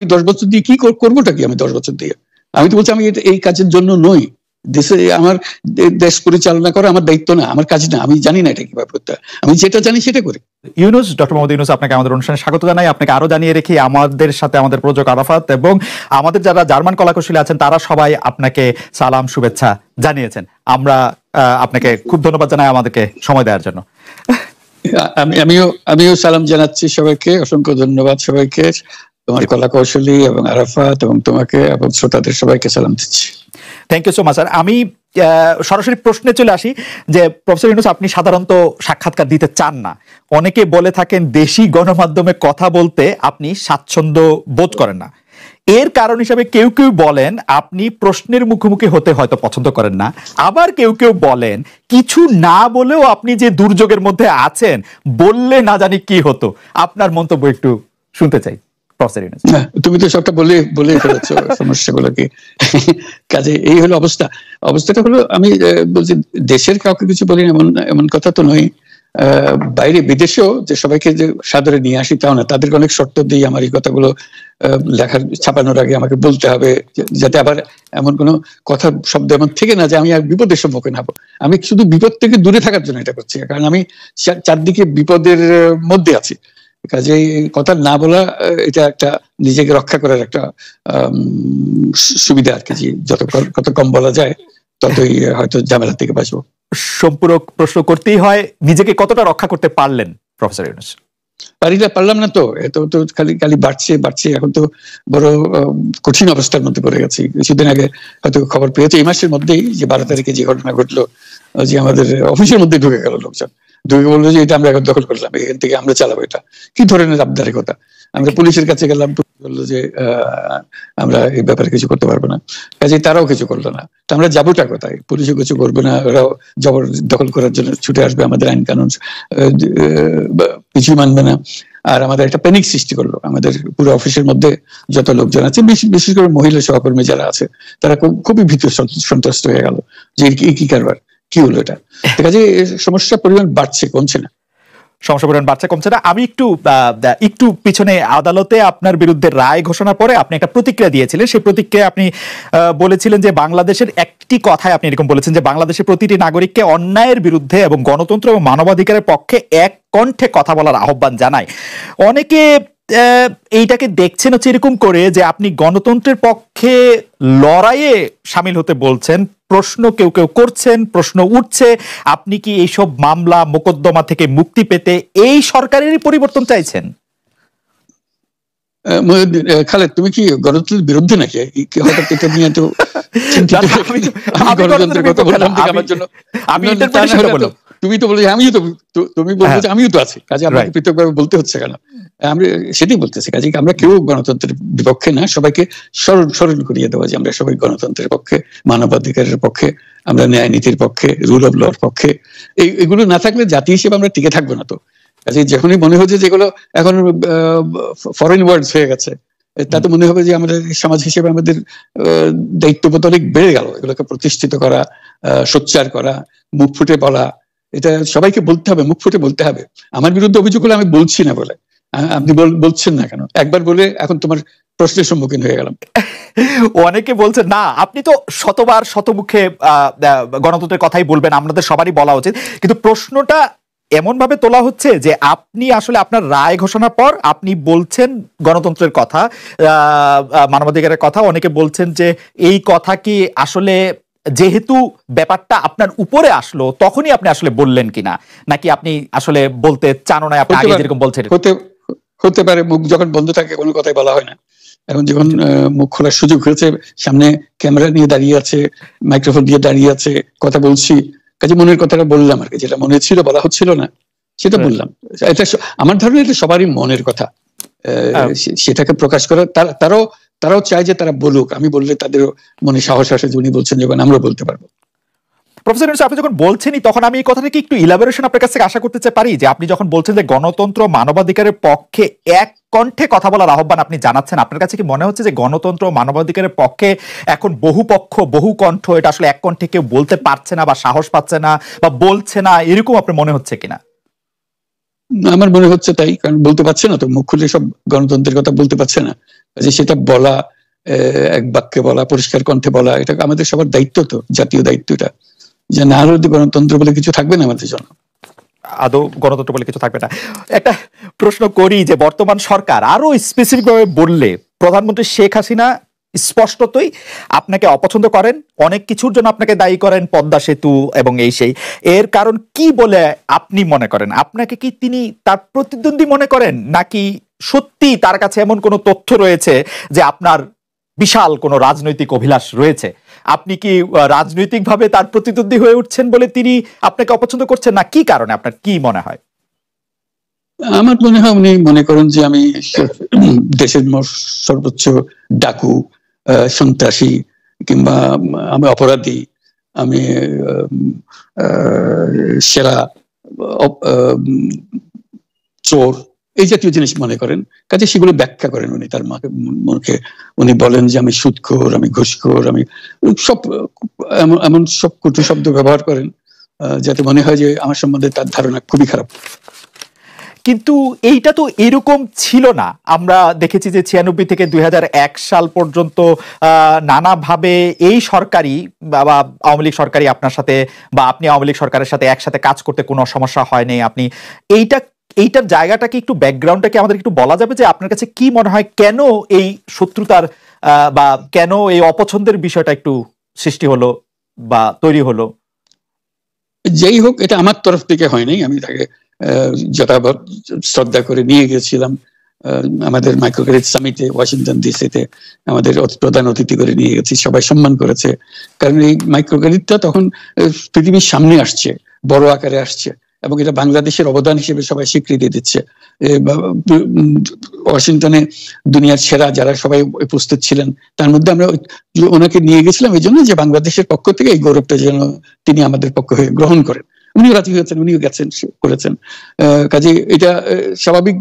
10 বছর দিয়ে কি করবোটা কি? আমি 10 বছর দিয়ে, আমি তো বলছি আমি এই কাজের জন্য নই। দেশে আমার দেশ পরিচালনা করা আমার দায়িত্ব না, আমার কাজ না, আমি জানি না এটা কিভাবে করতে হয়, আমি যেটা জানি সেটা করি। ইউনূস, ডক্টর মোহাম্মদ ইউনূস, আপনাকে আমাদের অনুষ্ঠানে স্বাগত জানাই। আপনাকে আরো জানিয়ে রেখি, আমাদের সাথে আমাদের প্রযোজক আরাফাত এবং আমাদের যারা জার্মান কলাকুশলী আছেন তারা সবাই আপনাকে সালাম শুভেচ্ছা জানিয়েছেন। আমরা আপনাকে খুব ধন্যবাদ জানাই আমাদেরকে সময় দেওয়ার জন্য। আমিও সালাম জানাচ্ছি সবাইকে, অসংখ্য ধন্যবাদ সবাইকে, তোমার কলাকৌশলী এবং আরাফাত এবং তোমাকে এবং শ্রোতাদের সবাইকে সালাম দিচ্ছি। Thank you so much sir. আমি সরাসরি প্রশ্নে চলে আসি যে প্রফেসর ইউনূস, আপনি সাধারণত সাক্ষাৎকার দিতে চান না, অনেকে বলে থাকেন দেশি গণমাধ্যমে কথা বলতে আপনি স্বাচ্ছন্দ্য বোধ করেন না। এর কারণ হিসাবে কেউ কেউ বলেন আপনি প্রশ্নের মুখোমুখি হতে হয়তো পছন্দ করেন না, আবার কেউ কেউ বলেন কিছু না বলেও আপনি যে দুর্যোগের মধ্যে আছেন, বললে না জানি কি হতো। আপনার মন্তব্য একটু শুনতে চাই প্রফেসর ইউনূস। তুমি তো সবটা বলে ফেলেছো সমস্যাগুলো কি। কাজে এই হলো অবস্থাটা হলো, আমি বলছি দেশের কাউকে কিছু বলি এমন কথা তো নয়। বাইরে বিদেশেও যে সবাইকে যে সাদরে নিয়ে আসি তাও না, তাদেরকে অনেক শর্ত দিই আমার এই কথাগুলো লেখার ছাপানোর আগে আমাকে বলতে হবে, যাতে আবার এমন কোনো কথা শব্দ এমন থেকে না যে আমি আর বিপদের সম্মুখীন হবো। আমি শুধু বিপদ থেকে দূরে থাকার জন্য এটা করছি, কারণ আমি চারদিকে বিপদের মধ্যে আছি। কাজে কথা না বলা, এটা একটা নিজেকে রক্ষা করার একটা সুবিধা আর কি। যত কম বলা যায় ততই হয়তো ঝামেলা থেকে বাঁচবো। সম্পূরক প্রশ্ন করতেই হয়, নিজেকে কতটা রক্ষা করতে পারলেন প্রফেসর ইউনূস? পারলাম না তো, এত তো খালি বাড়ছে। এখন তো বড় কঠিন অবস্থার মধ্যে পড়ে গেছি। কিছুদিন আগে হয়তো খবর পেয়েছে এই মাসের মধ্যেই যে 12 তারিখে যে ঘটনা ঘটলো, যে আমাদের অফিসের মধ্যে ঢুকে গেল লোকজন, ঢুকে বললো যে এটা আমরা এখন দখল করলাম, এখান থেকে আমরা চালাবো। এটা কি ধরনের আবদারের কথা? আমরা পুলিশের কাছে গেলাম, বললো যে আমরা এই ব্যাপারে কিছু করতে পারবো না। কাজে তারাও কিছু করলো না, তো আমরা যাবোটা কোথায়? পুলিশও কিছু করবে না, ওরাও জবর দখল করার জন্য ছুটে আসবে, আমাদের আইন কানুন কিছু মানবে না। আর আমাদের একটা প্যানিক সৃষ্টি করলো আমাদের পুরো অফিসের মধ্যে যত লোকজন আছে, বিশেষ করে মহিলা সহকর্মী যারা আছে, তারা খুবই ভীত সন্ত্রস্ত হয়ে গেল যে কি কারবার, কি হলো এটা। কাজে সমস্যার পরিমাণ বাড়ছে, কমছে না। সমস্যা পরিমাণ বাড়ছে, কমছে না। আমি একটু পিছনে আদালতে আপনার বিরুদ্ধে রায় ঘোষণার পরে আপনি একটা প্রতিক্রিয়া দিয়েছিলেন। সেই প্রতিক্রিয়া আপনি বলেছিলেন যে বাংলাদেশের একটি কথায় আপনি এরকম বলেছেন যে বাংলাদেশের প্রতিটি নাগরিককে অন্যায়ের বিরুদ্ধে এবং গণতন্ত্র এবং মানবাধিকারের পক্ষে এক কণ্ঠে কথা বলার আহ্বান জানায়। অনেকে এইটাকে দেখছেন হচ্ছে এরকম করে যে আপনি গণতন্ত্রের পক্ষে লড়াইয়ে সামিল হতে বলছেন, প্রশ্ন কেউ করছেন, প্রশ্ন উঠছে আপনি কি এইসব মামলা মোকদ্দমা থেকে মুক্তি পেতে এই সরকারেরই পরিবর্তন চাইছেন? খালেদ, তুমি কি গণতন্ত্রের বিরুদ্ধে নাকি? হঠাৎ এটা নিয়ে তো গণতন্ত্রের কথা বললাম আমার জন্য তুমি তো বলে তুমি বলছো যে আমিও তো আছি, কাজে আমাকে পৃথকভাবে বলতে হচ্ছে কেন? আমরা সেটাই বলতেছি, কাজে আমরা কেউ গণতন্ত্রের বিপক্ষে না, সবাইকে স্মরণ করিয়ে দেওয়া যে আমরা সবাই গণতন্ত্রের পক্ষে, মানবাধিকারের পক্ষে, আমরা ন্যায় নীতির পক্ষে, রুল অফ লর পক্ষে। এগুলো না থাকলে জাতি হিসেবে আমরা টিকে থাকবো না তো। কাজে যখনই মনে হচ্ছে যেগুলো এখন ফরেন ওয়ার্ডস হয়ে গেছে, তাতে মনে হবে যে আমাদের সমাজ হিসেবে আমাদের দায়িত্ববোধ অনেক বেড়ে গেল, এগুলোকে প্রতিষ্ঠিত করা, সোচ্চার করা, মুখ ফুটে বলা, এটা সবাইকে বলতে হবে, মুখ ফুটে বলতে হবে। আমার বিরুদ্ধে অভিযোগ হলে আমি বলছি না বলে, আপনি বলছেন না কেন? একবার বলে এখন তোমার প্রশ্নের সম্মুখীন হয়ে গেলাম। অনেকে বলছেন না আপনি তো শতবার শতমুখে গণতন্ত্রের কথাই বলবেন, আমাদের সবারই বলা উচিত, কিন্তু প্রশ্নটা এমন ভাবে তোলা হচ্ছে যে আপনি আসলে আপনার রায় ঘোষণার পর আপনি বলছেন গণতন্ত্রের কথা, মানবাধিকারের কথা। অনেকে বলছেন যে এই কথা কি আসলে যেহেতু ব্যাপারটা আপনার উপরে আসলো তখনই আপনি আসলে বললেন কিনা, নাকি আপনি আসলে বলতে চান না, আপনি আগে যেরকম বলছেন? হতে পারে, মুখ যখন বন্ধ থাকে কোনো কথাই বলা হয় না। এখন যখন মুখ খোলার সুযোগ হয়েছে, সামনে ক্যামেরা নিয়ে দাঁড়িয়ে আছে, মাইক্রোফোন দিয়ে দাঁড়িয়ে আছে, কথা বলছি, কাজে মনের কথাটা বললাম আর কি, যেটা মনে ছিল বলা হচ্ছিল না সেটা বললাম। এটা আমার ধারণা এটা সবারই মনের কথা, সেটাকে প্রকাশ করা। তারাও চায় যে তারা বলুক, আমি বললে তাদের মনে সাহস আসে যে উনি বলছেন যখন আমরা বলতে পারবো। প্রফেসর ইউনূস, আপনি যখন বলছেনই তখন আমি এই কথাটাকে একটু ইলাবোরেশন আপনার কাছ থেকে আশা করতে পারি যে আপনি যখন বলছেন যে গণতন্ত্র মানবাধিকারের পক্ষে এক কণ্ঠে কথা বলার আহ্বান আপনি জানাচ্ছেন, আপনার কাছে কি মনে হচ্ছে যে গণতন্ত্র মানবাধিকারের পক্ষে এখন বহু পক্ষ বহু কণ্ঠ, এটা আসলে এক কণ্ঠে কেউ বলতে পারছে না বা সাহস পাচ্ছে না বা বলছে না, এরকম আপনার মনে হচ্ছে কিনা? আমার মনে হচ্ছে তাই, কারণ বলতে পারছে না তো, মুখ খুলে সব গণতন্ত্রের কথা বলতে পারছে না, যে সেটা বলা, এক বাক্যে বলা, পরিষ্কার কণ্ঠে বলা, এটা আমাদের সবার দায়িত্ব, তো জাতীয় দায়িত্বটা, যে না হলে গণতন্ত্র বলে কিছু থাকবে না আমাদের জন্য, আদৌ গণতন্ত্র বলে কিছু থাকবে না। একটা প্রশ্ন করি যে বর্তমান সরকার আরো স্পেসিফিক ভাবে বললে, প্রধানমন্ত্রী শেখ হাসিনা স্পষ্টতই আপনাকে অপছন্দ করেন, অনেক কিছুর জন্য আপনাকে দায়ী করেন, পদ্মা সেতু এবং এই সেই, এর কারণ কি বলে আপনি মনে করেন? আপনাকে কি তিনি তার প্রতিদ্বন্দ্বী মনে করেন, নাকি সত্যি তার কাছে এমন কোনো তথ্য রয়েছে যে আপনার বিশাল কোনো রাজনৈতিক অভিলাষ রয়েছে, আপনি কি রাজনৈতিকভাবে তার প্রতিদ্বন্দ্বী হয়ে উঠছেন বলে তিনি আপনাকে অপছন্দ করছেন, না কি কারণে, আপনার কি মনে হয়? আমার মনে হয় উনি মনে করেন যে আমি দেশের সর্বোচ্চ ডাকু, সন্ত্রাসী, কিংবা আমি অপরাধী, আমি সেরা চোর, এই জাতীয় জিনিস মনে করেন। কাজে সেগুলো ব্যাখ্যা করেন উনি তার মুখে। উনি বলেন যে আমি সুদখোর, আমি ঘুষখোর, আমি সব এমন সব কটু শব্দ ব্যবহার করেন, যাতে মনে হয় যে আমার সম্বন্ধে তার ধারণা খুবই খারাপ। কিন্তু এইটা তো এরকম ছিল না। আমরা দেখেছি যে 96 থেকে 2001 সাল পর্যন্ত নানাভাবে এই সরকারি বা আওয়ামী লীগ সরকারি আপনার সাথে, বা আপনি আওয়ামী লীগ সরকারের সাথে একসাথে কাজ করতে কোনো সমস্যা হয়নি। আপনি এইটার জায়গাটাকে একটু, ব্যাকগ্রাউন্ডটাকে আমাদের একটু বলা যাবে যে আপনার কাছে কি মনে হয় কেন এই শত্রুতার বা কেন এই অপছন্দের বিষয়টা একটু সৃষ্টি হলো বা তৈরি হলো? যেই হোক, এটা আমার তরফ থেকে হয়নি। আমি তাকে যথাযথ শ্রদ্ধা করে নিয়ে গেছিলাম আমাদের মাইক্রো ক্রেডিট সামিটে ওয়াশিংটন ডিসিতে, আমাদের প্রধান অতিথি করে নিয়ে গেছি, সবাই সম্মান করেছে। কারণ এই মাইক্রো ক্রেডিটটা তখন পৃথিবীর সামনে আসছে, বড় আকারে আসছে, এবং এটা বাংলাদেশের অবদান হিসেবে সবাই স্বীকৃতি দিচ্ছে। ওয়াশিংটনে দুনিয়ার সেরা যারা সবাই উপস্থিত ছিলেন, তার মধ্যে আমরা ওনাকে নিয়ে গেছিলাম এই জন্য যে বাংলাদেশের পক্ষ থেকে এই গৌরবটা যেন তিনি আমাদের পক্ষ হয়ে গ্রহণ করেন। উনিও রাজি হয়েছেন, উনিও গেছেন, করেছেন। কাজে এটা স্বাভাবিক